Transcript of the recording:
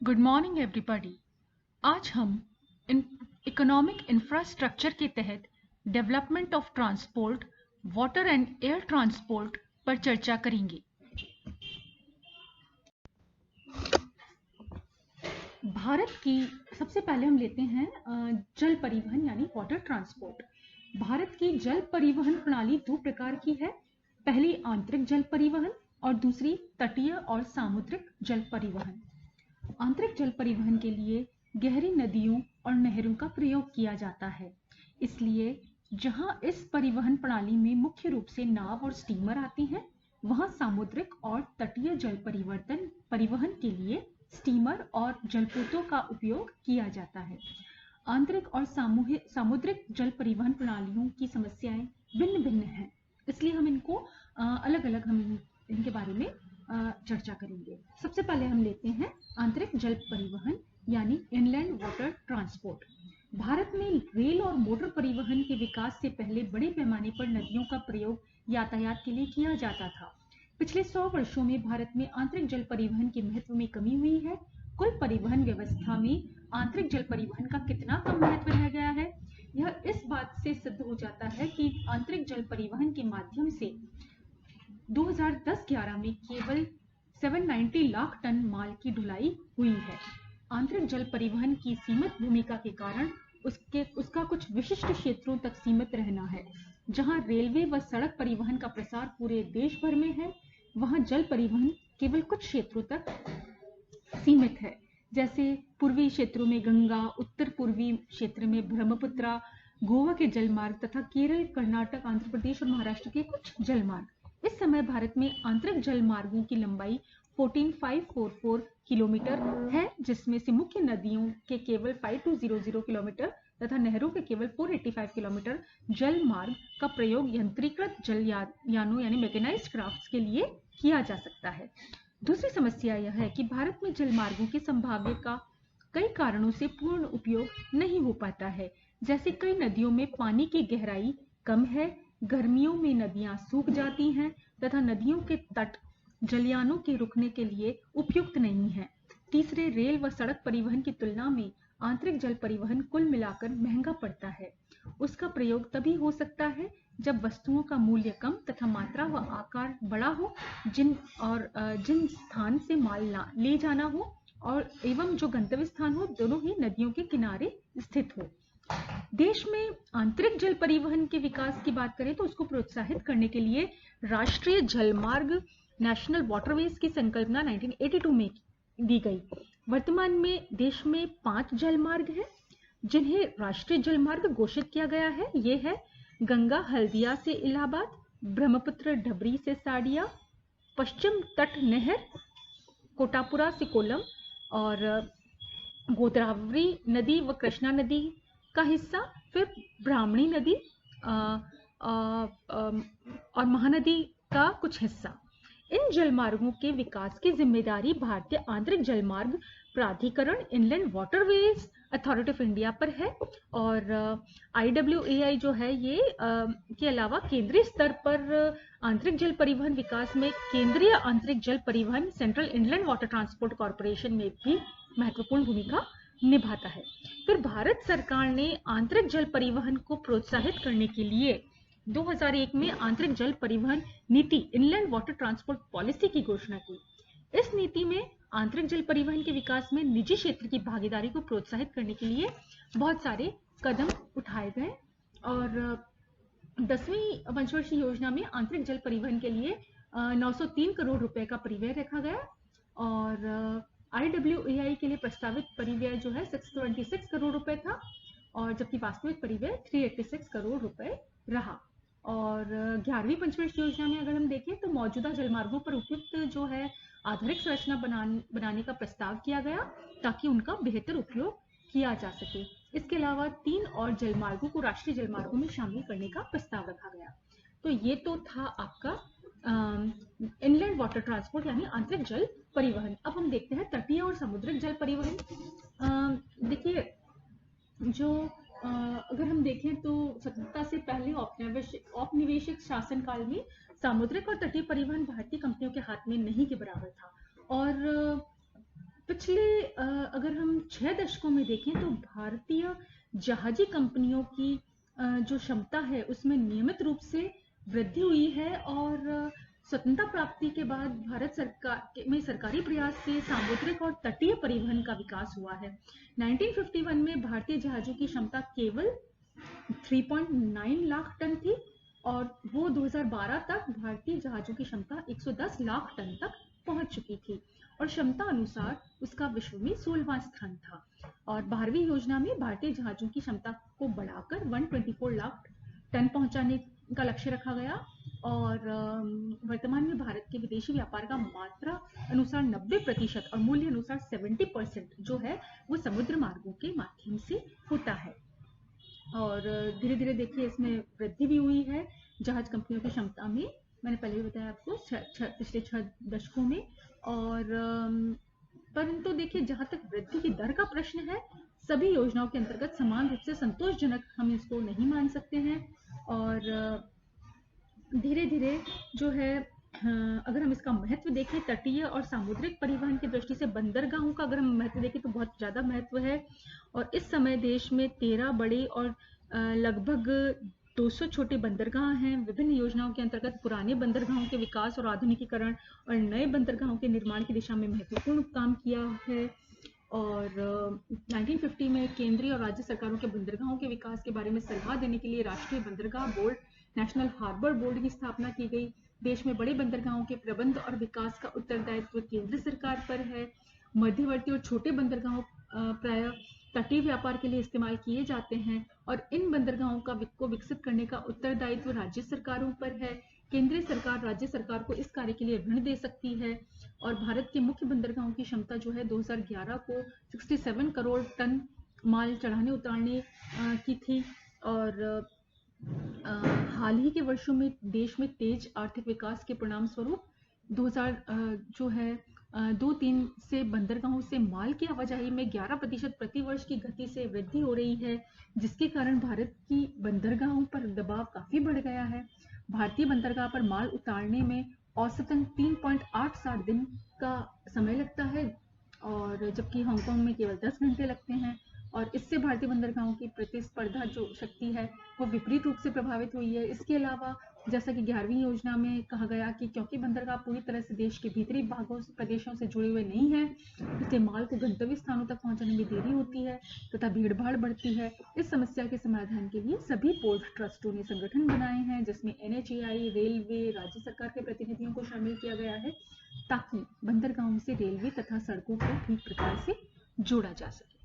Good morning everybody. आज हम economic infrastructure के तहत development of transport, water and air transport पर चर्चा करेंगे। भारत की सबसे पहले हम लेते हैं जल परिवहन यानी वाटर ट्रांसपोर्ट। भारत की जल परिवहन प्रणाली दो प्रकार की है। पहली आंतरिक जल परिवहन और दूसरी तटीय और सामुद्रिक जल परिवहन। आंतरिक जल परिवहन के लिए गहरी नदियों और नहरों का प्रयोग किया जाता है। इसलिए जहां इस परिवहन प्रणाली में मुख्य रूप से नाव और स्टीमर आती हैं, वहां सामुद्रिक और तटीय जल परिवहन के लिए स्टीमर और जलपोतों का उपयोग किया जाता है। आंतरिक और सामुद्रिक जल परिवहन प्रणालियों की समस्याएं भिन्न भिन्न हैं, इसलिए हम इनको अलग-अलग इनके बारे में चर्चा करेंगे। सबसे पहले हम लेते हैं आंतरिक जल परिवहन यानी इनलैंड वाटर ट्रांसपोर्ट। भारत में रेल और मोटर परिवहन के विकास से पहले बड़े पैमाने पर नदियों का प्रयोग यातायात के लिए किया जाता था। पिछले 100 वर्षों में भारत में आंतरिक जल परिवहन के महत्व में कमी हुई है। कुल परिवहन व्यवस्था में आंतरिक जल परिवहन का कितना कम महत्व रह गया है, यह इस बात से सिद्ध हो जाता है कि आंतरिक जल परिवहन के माध्यम से 2010-11 में केवल 790 लाख टन माल की ढुलाई हुई है। आंतरिक जल परिवहन की सीमित भूमिका के कारण उसका कुछ विशिष्ट क्षेत्रों तक सीमित रहना है। जहां रेलवे व सड़क परिवहन का प्रसार पूरे देश भर में है, वहां जल परिवहन केवल कुछ क्षेत्रों तक सीमित है। जैसे पूर्वी क्षेत्रों में गंगा, उत्तर पूर्वी क्षेत्र में ब्रह्मपुत्रा, गोवा के जलमार्ग तथा केरल, कर्नाटक, आंध्र प्रदेश और महाराष्ट्र के कुछ जलमार्ग। इस समय भारत में आंतरिक जल मार्गों की लंबाई 14,544 किलोमीटर है, जिसमें से मुख्य नदियों के केवल 5,200 किलोमीटर तथा नहरों के केवल 485 किलोमीटर जल मार्ग का प्रयोग यंत्रीकृत जल यानों यानी मैकेनाइज्ड क्राफ्ट्स के लिए किया जा सकता है। दूसरी समस्या यह है कि भारत में जल मार्गों की संभाव्य का कई कारणों से पूर्ण उपयोग नहीं हो पाता है। जैसे कई नदियों में पानी की गहराई कम है, गर्मियों में नदियां सूख जाती हैं तथा नदियों के तट जलयानों के रुकने के लिए उपयुक्त नहीं है। तीसरे, रेल व सड़क परिवहन की तुलना में आंतरिक जल परिवहन कुल मिलाकर महंगा पड़ता है। उसका प्रयोग तभी हो सकता है जब वस्तुओं का मूल्य कम तथा मात्रा व आकार बड़ा हो, जिन स्थान से माल ले जाना हो और एवं जो गंतव्य स्थान हो, दोनों ही नदियों के किनारे स्थित हो। देश में आंतरिक जल परिवहन के विकास की बात करें तो उसको प्रोत्साहित करने के लिए राष्ट्रीय जलमार्ग नेशनल वाटरवेज की संकल्पना 1982 में दी गई। वर्तमान में देश में 5 जलमार्ग हैं जिन्हें राष्ट्रीय जलमार्ग घोषित किया गया है। ये है गंगा हल्दिया से इलाहाबाद, ब्रह्मपुत्र ढबरी से साडिया, पश्चिम तट नहर कोटापुरा से कोल्लम और गोदावरी नदी व कृष्णा नदी का हिस्सा, फिर ब्राह्मणी नदी और महानदी का कुछ हिस्सा। इन जलमार्गों के विकास की जिम्मेदारी भारतीय आंतरिक जलमार्ग प्राधिकरण inland waterways authority of India पर है और IWAI जो है ये के अलावा केंद्रीय स्तर पर आंतरिक जल परिवहन विकास में केंद्रीय आंतरिक जल परिवहन central inland water transport corporation में भी महत्वपूर्ण भूमिका निभाता है। फिर भारत सरकार ने आंतरिक जल परिवहन को प्रोत्साहित करने के लिए 2001 में आंतरिक जल परिवहन नीति इनलैंड वाटर ट्रांसपोर्ट पॉलिसी की घोषणा की। इस नीति में आंतरिक जल परिवहन के विकास में निजी क्षेत्र की भागीदारी को प्रोत्साहित करने के लिए बहुत सारे कदम उठाए गए और 10वीं पंचवर्षीय योजना में आंतरिक जल परिवहन के लिए 903 करोड़ रुपए का परिव्यय रखा गया और IWAI के लिए प्रस्तावित परिव्यय जो है 626 करोड़ रुपए था और जबकि वास्तविक परिव्यय 386 करोड़ रुपए रहा। और 11वीं पंचवर्षीय योजना में अगर हम देखें तो मौजूदा जलमार्गों पर उपयुक्त जो है आधारिक संरचना बनाने का प्रस्ताव किया गया ताकि उनका बेहतर उपयोग किया जा सके। इसके अलावा 3 और जलमार्गों को राष्ट्रीय जलमार्गों में शामिल करने का प्रस्ताव रखा गया। तो ये तो था आपका इनलैंड वाटर ट्रांसपोर्ट यानी आंतरिक जल परिवहन। अब हम देखते हैं तटीय और समुद्रिक जल परिवहन। देखिए, जो अगर हम देखें तो स्वतंत्रता से पहले औपनिवेशिक शासनकाल में सामुद्रिक और तटीय परिवहन भारतीय कंपनियों के हाथ में नहीं के बराबर था और पिछले अगर हम 6 दशकों में देखें तो भारतीय जहाजी कंपनियों की जो क्षमता है उसमें नियमित रूप से वृद्धि हुई है, और स्वतंत्रता प्राप्ति के बाद भारत सरकार में सरकारी प्रयास से सामुद्रिक और तटीय परिवहन का विकास हुआ है। 1951 में भारतीय जहाजों की क्षमता केवल 3.9 लाख टन थी, और वो 2012 तक भारतीय जहाजों की क्षमता 110 लाख टन तक पहुंच चुकी थी, और क्षमता अनुसार उसका विश्व में 16वां स्थान था। और 12वीं योजना में भारतीय जहाजों की क्षमता को बढ़ाकर 124 लाख टन पहुंचाने का लक्ष्य रखा गया, और वर्तमान में भारत के विदेशी व्यापार का मात्रा अनुसार 90% और मूल्य अनुसार 70% जो है वो समुद्र मार्गों के माध्यम से होता है। और धीरे धीरे देखिए इसमें वृद्धि भी हुई है जहाज कंपनियों की क्षमता में, मैंने पहले भी बताया आपको पिछले 6 दशकों में। और परंतु देखिए जहां तक वृद्धि की दर का प्रश्न है, सभी योजनाओं के अंतर्गत समान रूप से संतोषजनक हम इसको नहीं मान सकते हैं। और धीरे धीरे जो है अगर हम इसका महत्व देखें तटीय और सामुद्रिक परिवहन की दृष्टि से बंदरगाहों का अगर हम महत्व देखें तो बहुत ज़्यादा महत्व है। और इस समय देश में 13 बड़े और लगभग 200 छोटे बंदरगाह हैं। विभिन्न योजनाओं के अंतर्गत पुराने बंदरगाहों के विकास और आधुनिकीकरण और नए बंदरगाहों के निर्माण की दिशा में महत्वपूर्ण काम किया है। और 1950 में केंद्रीय और राज्य सरकारों के बंदरगाहों के विकास के बारे में सलाह देने के लिए राष्ट्रीय बंदरगाह बोर्ड, नेशनल हार्बर बोर्ड की स्थापना की गई। देश में बड़े बंदरगाहों के प्रबंध और विकास का उत्तरदायित्व केंद्र सरकार पर है। मध्यवर्ती और छोटे बंदरगाहों प्रायः तटीय व्यापार के लिए इस्तेमाल किए जाते हैं, और इन बंदरगाहों को विकसित करने का उत्तरदायित्व राज्य सरकारों पर है। केंद्रीय सरकार राज्य सरकार को इस कार्य के लिए ऋण दे सकती है। और भारत के मुख्य बंदरगाहों की क्षमता जो है 2011 को 67 करोड़ टन माल चढ़ाने उतारने की थी। और हाल ही के वर्षों में देश में तेज आर्थिक विकास के परिणाम स्वरूप 2000 जो है 2-3 से बंदरगाहों से माल की आवाजाही में 11% प्रति वर्ष की गति से वृद्धि हो रही है, जिसके कारण भारत की बंदरगाहों पर दबाव काफी बढ़ गया है। भारतीय बंदरगाह पर माल उतारने में औसतन 3.87 दिन का समय लगता है, और जबकि हांगकांग में केवल 10 घंटे लगते हैं। और इससे भारतीय बंदरगाहों की प्रतिस्पर्धा जो शक्ति है वो विपरीत रूप से प्रभावित हुई है। इसके अलावा जैसा कि 11वीं योजना में कहा गया कि क्योंकि बंदरगाह पूरी तरह से देश के भीतरी भागों प्रदेशों से जुड़े हुए नहीं है, इसलिए माल को गंतव्य स्थानों तक पहुंचाने में देरी होती है तथा भीड़ भाड़ बढ़ती है। इस समस्या के समाधान के लिए सभी पोर्ट ट्रस्टों ने संगठन बनाए हैं, जिसमें NHAI, रेलवे, राज्य सरकार के प्रतिनिधियों को शामिल किया गया है, ताकि बंदरगाहों से रेलवे तथा सड़कों को ठीक प्रकार से जोड़ा जा सके।